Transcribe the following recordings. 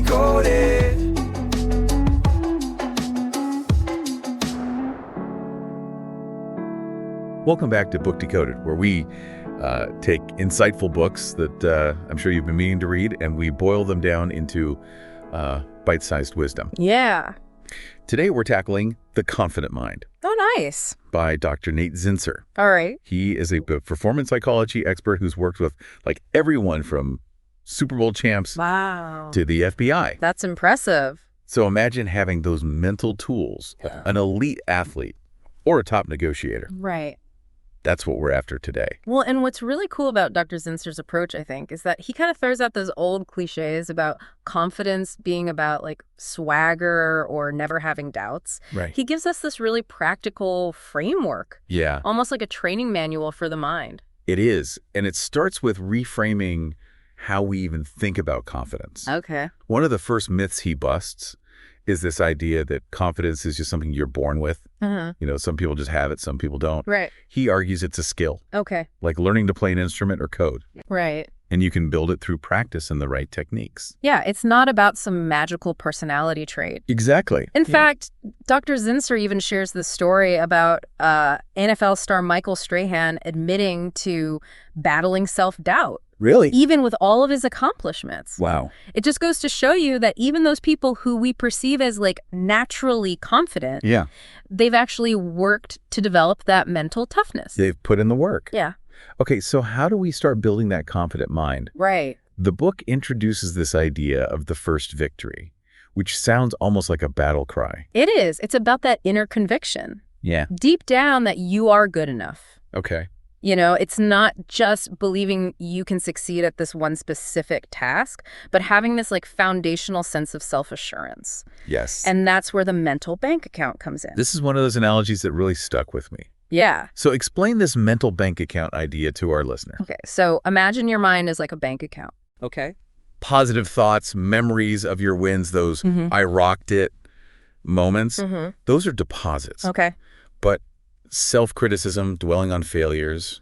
Decoded. Welcome back to Book Decoded, where we take insightful books that I'm sure you've been meaning to read, and we boil them down into bite-sized wisdom. Yeah. Today we're tackling The Confident Mind Oh, nice. by Dr. Nate Zinsser. All right. He is a performance psychology expert who's worked with everyone from Super Bowl champs Wow. to the FBI. That's impressive. So imagine having those mental tools, an elite athlete or a top negotiator. Right. That's what we're after today. Well, and what's really cool about Dr. Zinsser's approach, I think, is that he kind of throws out those old cliches about confidence being about swagger or never having doubts. Right. He gives us this really practical framework, Yeah, almost like a training manual for the mind. it is. And it starts with reframing how we even think about confidence. Okay. One of the first myths he busts is this idea that confidence is just something you're born with. Some people just have it, some people don't. Right. He argues it's a skill, Okay. like learning to play an instrument or code. Right. And you can build it through practice and the right techniques. Yeah, it's not about some magical personality trait. Exactly. In fact, Dr. Zinsser even shares the story about NFL star Michael Strahan admitting to battling self-doubt, Really? even with all of his accomplishments. Wow. It just goes to show you that even those people who we perceive as naturally confident, Yeah. they've actually worked to develop that mental toughness. They've put in the work. Yeah. Okay, so how do we start building that confident mind? Right. The book introduces this idea of the first victory, which sounds almost like a battle cry. It is. It's about that inner conviction. Yeah. Deep down that you are good enough. Okay. It's not just believing you can succeed at this one specific task, but having this foundational sense of self-assurance. Yes. And that's where the mental bank account comes in. This is one of those analogies that really stuck with me. Yeah. So explain this mental bank account idea to our listener. Okay. So imagine your mind is like a bank account. Okay. Positive thoughts, memories of your wins, those I rocked it moments, those are deposits. Okay. But self-criticism, dwelling on failures,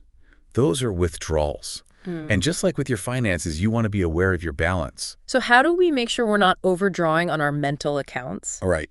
those are withdrawals. And just like with your finances, you want to be aware of your balance. So how do we make sure we're not overdrawing on our mental accounts? All right.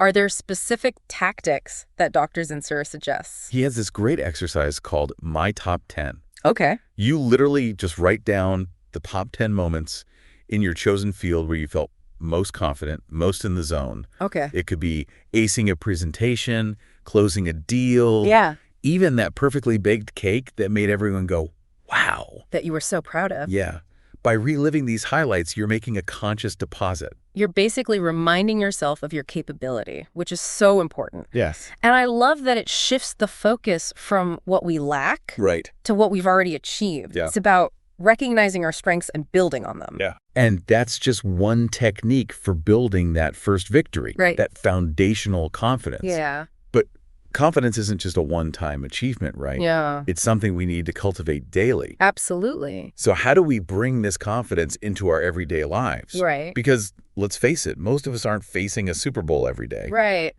Are there specific tactics that Dr. Zinsser suggests? He has this great exercise called My Top 10. Okay. You literally just write down the top 10 moments in your chosen field where you felt most confident, most in the zone. Okay. It could be acing a presentation, closing a deal. Yeah. Even that perfectly baked cake that made everyone go, wow. That you were so proud of. Yeah. By reliving these highlights, you're making a conscious deposit. You're basically reminding yourself of your capability, which is so important. Yes. And I love that it shifts the focus from what we lack Right. to what we've already achieved. Yeah. It's about recognizing our strengths and building on them. Yeah. And that's just one technique for building that first victory. Right. That foundational confidence. Yeah. But confidence isn't just a one-time achievement, right? Yeah. It's something we need to cultivate daily. Absolutely. So how do we bring this confidence into our everyday lives? Right. Because let's face it, most of us aren't facing a Super Bowl every day. Right.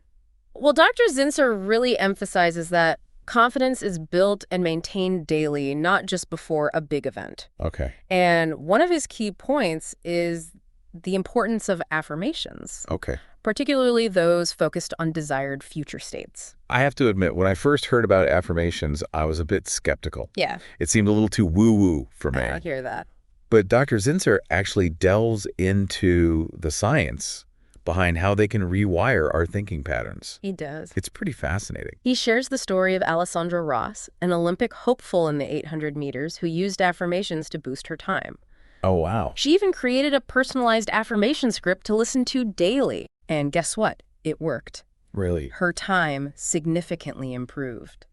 Well, Dr. Zinsser really emphasizes that confidence is built and maintained daily, not just before a big event. Okay. And one of his key points is the importance of affirmations, Okay. particularly those focused on desired future states. I have to admit, when I first heard about affirmations, I was a bit skeptical. Yeah. It seemed a little too woo-woo for me. I hear that. But Dr. Zinsser actually delves into the science behind how they can rewire our thinking patterns. He does. It's pretty fascinating. He shares the story of Alessandra Ross, an Olympic hopeful in the 800 meters who used affirmations to boost her time. Oh, wow. She even created a personalized affirmation script to listen to daily. And guess what? It worked. Really? Her time significantly improved.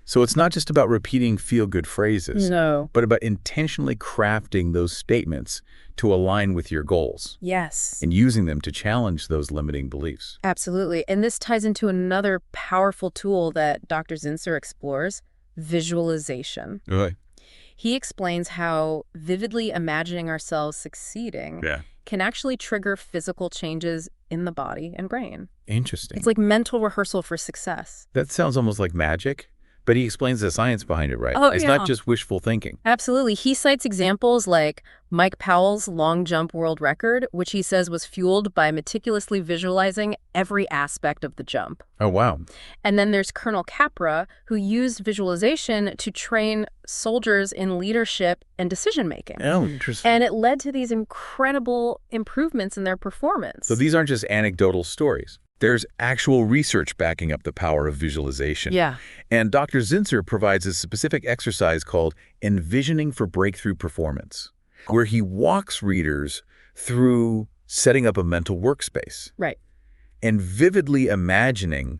So it's not just about repeating feel-good phrases, No. but about intentionally crafting those statements to align with your goals Yes. and using them to challenge those limiting beliefs. Absolutely. And this ties into another powerful tool that Dr. Zinsser explores, visualization. Right. He explains how vividly imagining ourselves succeeding Yeah. can actually trigger physical changes in the body and brain. Interesting. It's like mental rehearsal for success. That sounds almost like magic, But he explains the science behind it, right? Oh, It's not yeah. just wishful thinking. Absolutely. He cites examples like Mike Powell's long jump world record, which he says was fueled by meticulously visualizing every aspect of the jump. Oh, wow. And then there's Colonel Capra, who used visualization to train soldiers in leadership and decision-making. Oh, interesting. And it led to these incredible improvements in their performance. So these aren't just anecdotal stories. There's actual research backing up the power of visualization. Yeah. And Dr. Zinsser provides a specific exercise called Envisioning for Breakthrough Performance, where he walks readers through setting up a mental workspace Right. and vividly imagining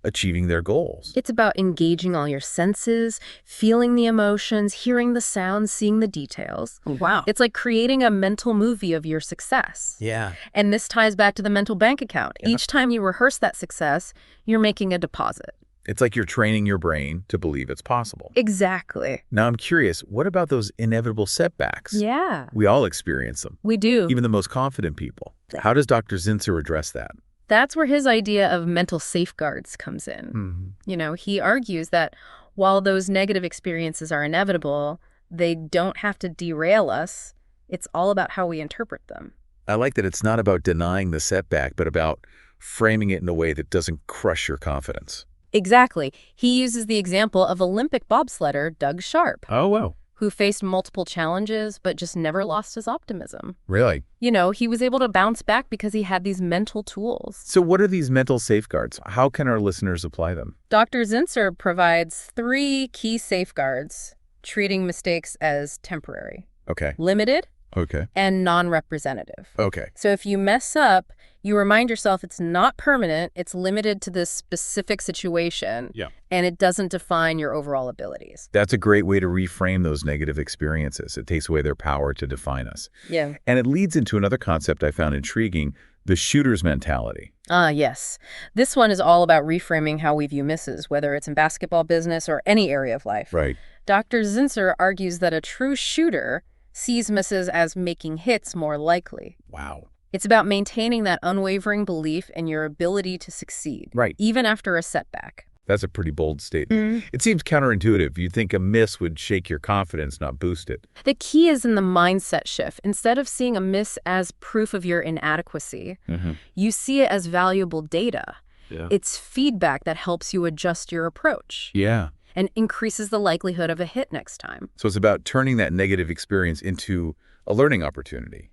achieving their goals. It's about engaging all your senses, feeling the emotions, hearing the sounds, seeing the details. Wow. It's like creating a mental movie of your success. Yeah. And this ties back to the mental bank account. Yeah. Each time you rehearse that success, you're making a deposit. It's like you're training your brain to believe it's possible. Exactly. Now, I'm curious, what about those inevitable setbacks? Yeah, We all experience them, we do. even the most confident people. How does Dr. Zinsser address that? That's where his idea of mental safeguards comes in. You know, he argues that while those negative experiences are inevitable, they don't have to derail us. It's all about how we interpret them. I like that it's not about denying the setback, but about framing it in a way that doesn't crush your confidence. Exactly. He uses the example of Olympic bobsledder Doug Sharp, Oh, wow. who faced multiple challenges but just never lost his optimism. Really? You know, he was able to bounce back because he had these mental tools. So what are these mental safeguards? How can our listeners apply them? Dr. Zinsser provides 3 key safeguards, treating mistakes as temporary, Okay. limited, Okay. and non-representative. Okay. So if you mess up, you remind yourself it's not permanent, it's limited to this specific situation, Yeah. and it doesn't define your overall abilities. That's a great way to reframe those negative experiences. It takes away their power to define us. Yeah. And it leads into another concept I found intriguing, the shooter's mentality. Yes. This one is all about reframing how we view misses, whether it's in basketball, business, or any area of life. Right. Dr. Zinsser argues that a true shooter sees misses as making hits more likely. Wow. It's about maintaining that unwavering belief in your ability to succeed, Right. even after a setback. That's a pretty bold statement. It seems counterintuitive. You'd think a miss would shake your confidence, not boost it. The key is in the mindset shift. Instead of seeing a miss as proof of your inadequacy, you see it as valuable data. Yeah. It's feedback that helps you adjust your approach Yeah. and increases the likelihood of a hit next time. So it's about turning that negative experience into a learning opportunity.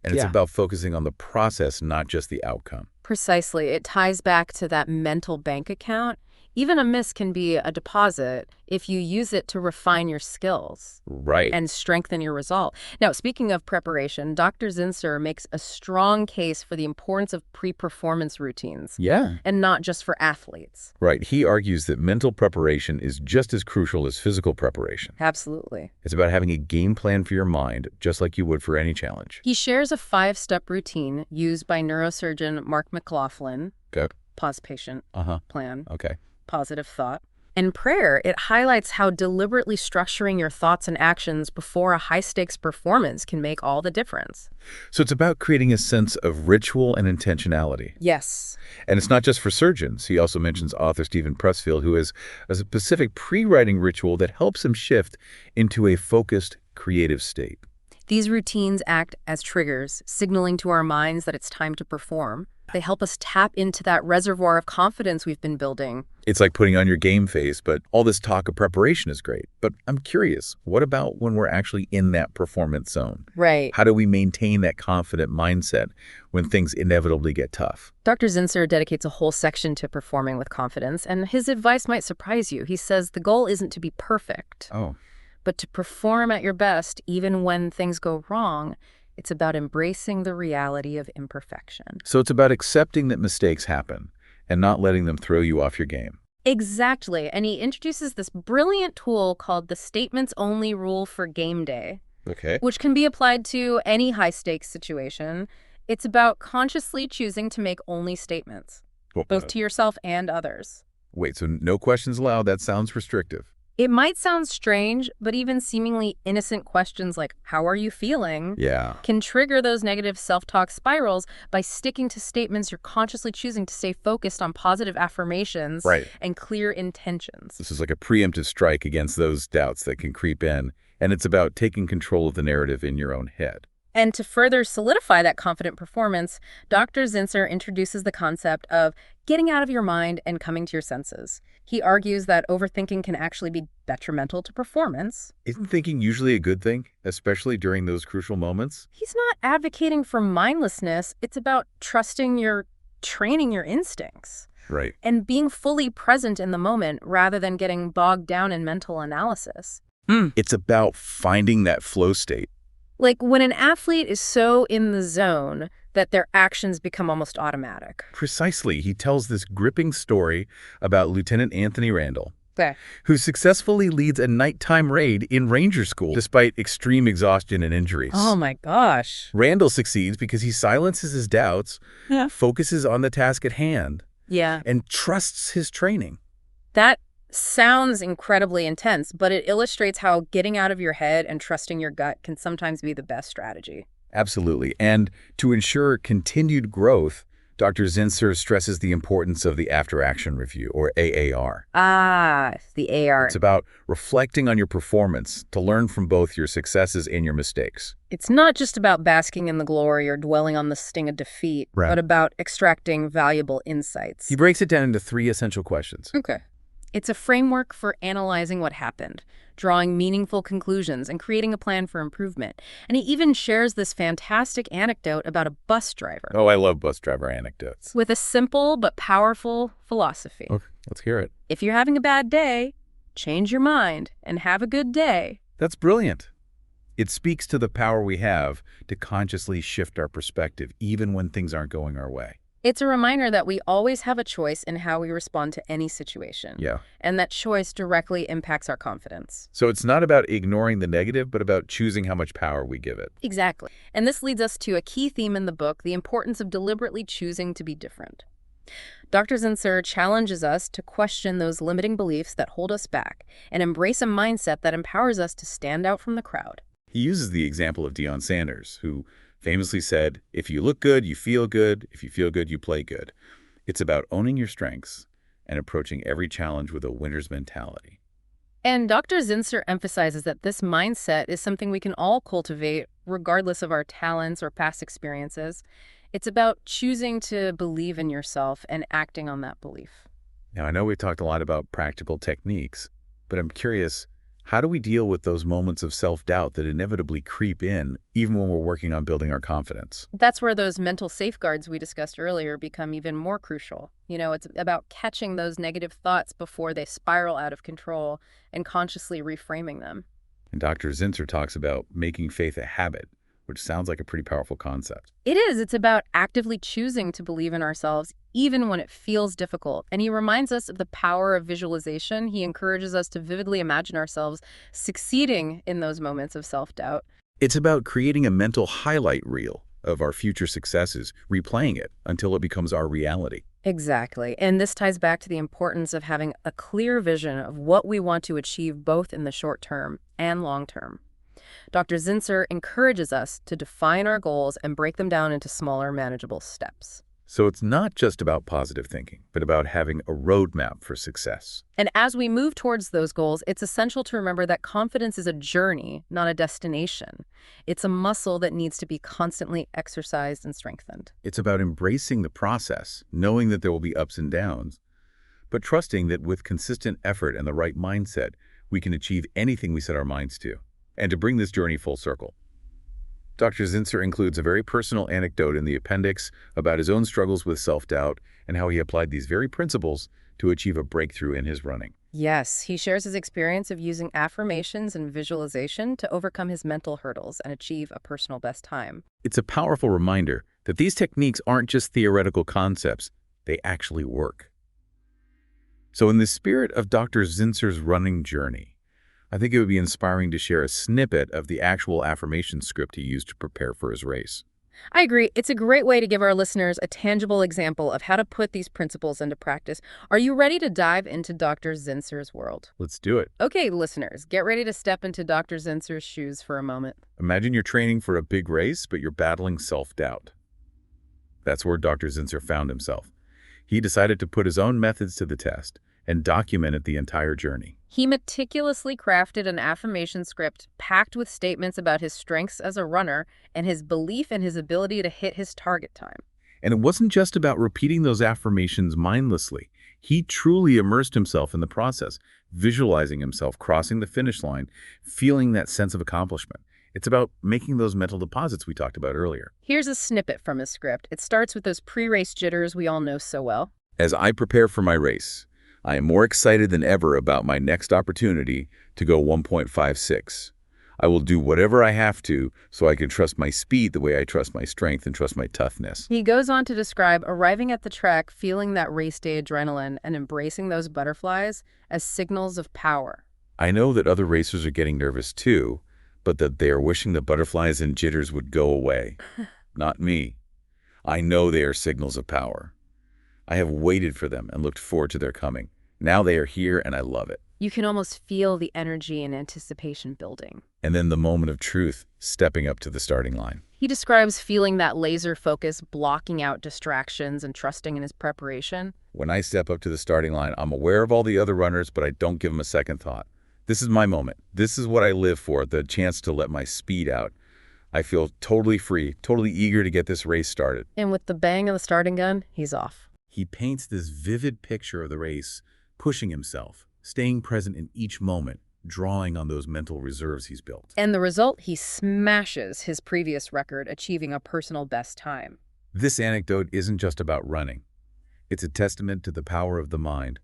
And it's Yeah. about focusing on the process, not just the outcome. Precisely. It ties back to that mental bank account. Even a miss can be a deposit if you use it to refine your skills Right. and strengthen your resolve. Now, speaking of preparation, Dr. Zinsser makes a strong case for the importance of pre-performance routines, Yeah. and not just for athletes. Right. He argues that mental preparation is just as crucial as physical preparation. Absolutely. It's about having a game plan for your mind, just like you would for any challenge. He shares a 5-step routine used by neurosurgeon Mark McLaughlin. Okay. Pause patient, Uh-huh. plan, Okay. positive thought. And prayer, it highlights how deliberately structuring your thoughts and actions before a high-stakes performance can make all the difference. So it's about creating a sense of ritual and intentionality. Yes. And it's not just for surgeons. He also mentions author Stephen Pressfield, who has a specific pre-writing ritual that helps him shift into a focused, creative state. These routines act as triggers, signaling to our minds that it's time to perform. They help us tap into that reservoir of confidence we've been building. It's like putting on your game face, but all this talk of preparation is great. But I'm curious, what about when we're actually in that performance zone? Right. How do we maintain that confident mindset when things inevitably get tough? Dr. Zinsser dedicates a whole section to performing with confidence, and his advice might surprise you. He says the goal isn't to be perfect, Oh, but to perform at your best even when things go wrong. It's about embracing the reality of imperfection. so it's about accepting that mistakes happen and not letting them throw you off your game. Exactly. And he introduces this brilliant tool called the statements only rule for game day, Okay. which can be applied to any high-stakes situation. It's about consciously choosing to make only statements, both to yourself and others. Wait, so no questions allowed? That sounds restrictive. It might sound strange, but even seemingly innocent questions like, how are you feeling, Yeah. can trigger those negative self-talk spirals by sticking to statements you're consciously choosing to stay focused on positive affirmations Right. and clear intentions. This is like a preemptive strike against those doubts that can creep in, and it's about taking control of the narrative in your own head. And to further solidify that confident performance, Dr. Zinsser introduces the concept of getting out of your mind and coming to your senses. He argues that overthinking can actually be detrimental to performance. Isn't thinking usually a good thing, especially during those crucial moments? He's not advocating for mindlessness. It's about training your instincts Right. and being fully present in the moment rather than getting bogged down in mental analysis. It's about finding that flow state. Like when an athlete is so in the zone that their actions become almost automatic. Precisely. He tells this gripping story about Lieutenant Anthony Randall, Okay. who successfully leads a nighttime raid in Ranger School despite extreme exhaustion and injuries. Oh my gosh. Randall succeeds because he silences his doubts, focuses on the task at hand, Yeah. and trusts his training. That sounds incredibly intense, but it illustrates how getting out of your head and trusting your gut can sometimes be the best strategy. Absolutely. And to ensure continued growth, Dr. Zinsser stresses the importance of the after-action review, or AAR. The AR. It's about reflecting on your performance to learn from both your successes and your mistakes. It's not just about basking in the glory or dwelling on the sting of defeat, Right. but about extracting valuable insights. He breaks it down into 3 essential questions. Okay. It's a framework for analyzing what happened, drawing meaningful conclusions, and creating a plan for improvement. And he even shares this fantastic anecdote about a bus driver Oh, I love bus driver anecdotes. with a simple but powerful philosophy. Okay, let's hear it. If you're having a bad day, change your mind and have a good day. That's brilliant. It speaks to the power we have to consciously shift our perspective, even when things aren't going our way. It's a reminder that we always have a choice in how we respond to any situation. Yeah. And that choice directly impacts our confidence. So it's not about ignoring the negative, but about choosing how much power we give it. Exactly. And this leads us to a key theme in the book, the importance of deliberately choosing to be different. Dr. Zinsser challenges us to question those limiting beliefs that hold us back and embrace a mindset that empowers us to stand out from the crowd. He uses the example of Deion Sanders, who famously said, if you look good, you feel good. If you feel good, you play good. It's about owning your strengths and approaching every challenge with a winner's mentality. And Dr. Zinsser emphasizes that this mindset is something we can all cultivate regardless of our talents or past experiences. It's about choosing to believe in yourself and acting on that belief. Now, I know we've talked a lot about practical techniques, but I'm curious, how do we deal with those moments of self-doubt that inevitably creep in, even when we're working on building our confidence? That's where those mental safeguards we discussed earlier become even more crucial. It's about catching those negative thoughts before they spiral out of control and consciously reframing them. And Dr. Zinsser talks about making faith a habit, which sounds like a pretty powerful concept. It is. It's about actively choosing to believe in ourselves, even when it feels difficult. And he reminds us of the power of visualization. He encourages us to vividly imagine ourselves succeeding in those moments of self-doubt. It's about creating a mental highlight reel of our future successes, replaying it until it becomes our reality. Exactly. And this ties back to the importance of having a clear vision of what we want to achieve both in the short term and long term. Dr. Zinsser encourages us to define our goals and break them down into smaller, manageable steps. So it's not just about positive thinking, but about having a roadmap for success. And as we move towards those goals, it's essential to remember that confidence is a journey, not a destination. It's a muscle that needs to be constantly exercised and strengthened. It's about embracing the process, knowing that there will be ups and downs, but trusting that with consistent effort and the right mindset, we can achieve anything we set our minds to. And to bring this journey full circle, Dr. Zinsser includes a very personal anecdote in the appendix about his own struggles with self-doubt and how he applied these very principles to achieve a breakthrough in his running. Yes, he shares his experience of using affirmations and visualization to overcome his mental hurdles and achieve a personal best time. It's a powerful reminder that these techniques aren't just theoretical concepts, they actually work. So in the spirit of Dr. Zinsser's running journey, I think it would be inspiring to share a snippet of the actual affirmation script he used to prepare for his race. I agree. It's a great way to give our listeners a tangible example of how to put these principles into practice. Are you ready to dive into Dr. Zinsser's world? Let's do it. Okay, listeners, get ready to step into Dr. Zinsser's shoes for a moment. Imagine you're training for a big race, but you're battling self-doubt. That's where Dr. Zinsser found himself. He decided to put his own methods to the test and documented the entire journey. He meticulously crafted an affirmation script packed with statements about his strengths as a runner and his belief in his ability to hit his target time. And it wasn't just about repeating those affirmations mindlessly. He truly immersed himself in the process, visualizing himself crossing the finish line, feeling that sense of accomplishment. It's about making those mental deposits we talked about earlier. Here's a snippet from his script. It starts with those pre-race jitters we all know so well. As I prepare for my race, I am more excited than ever about my next opportunity to go 1.56. I will do whatever I have to so I can trust my speed the way I trust my strength and trust my toughness. He goes on to describe arriving at the track, feeling that race day adrenaline, and embracing those butterflies as signals of power. I know that other racers are getting nervous too, but that they are wishing the butterflies and jitters would go away. Not me. I know they are signals of power. I have waited for them and looked forward to their coming. Now they are here and I love it. You can almost feel the energy and anticipation building. And then the moment of truth, stepping up to the starting line. He describes feeling that laser focus, blocking out distractions, and trusting in his preparation. When I step up to the starting line, I'm aware of all the other runners, but I don't give them a second thought. This is my moment. This is what I live for, the chance to let my speed out. I feel totally free, totally eager to get this race started. And with the bang of the starting gun, he's off. He paints this vivid picture of the race, pushing himself, staying present in each moment, drawing on those mental reserves he's built. And the result, he smashes his previous record, achieving a personal best time. This anecdote isn't just about running. It's a testament to the power of the mind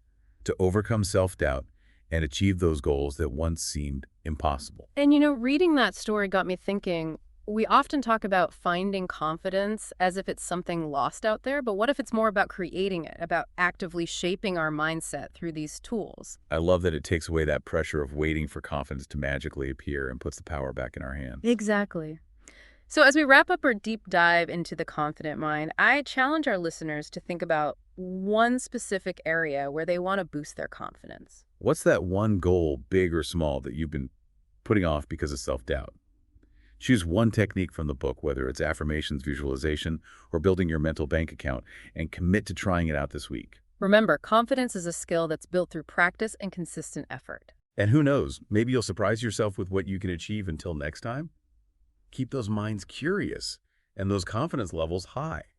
to overcome self-doubt and achieve those goals that once seemed impossible. And reading that story got me thinking, we often talk about finding confidence as if it's something lost out there, but what if it's more about creating it, about actively shaping our mindset through these tools? I love that it takes away that pressure of waiting for confidence to magically appear and puts the power back in our hands. Exactly. So as we wrap up our deep dive into the confident mind, I challenge our listeners to think about one specific area where they want to boost their confidence. What's that one goal, big or small, that you've been putting off because of self-doubt? Choose one technique from the book, whether it's affirmations, visualization, or building your mental bank account, and commit to trying it out this week. Remember, confidence is a skill that's built through practice and consistent effort. And who knows, maybe you'll surprise yourself with what you can achieve. Until next time, keep those minds curious and those confidence levels high.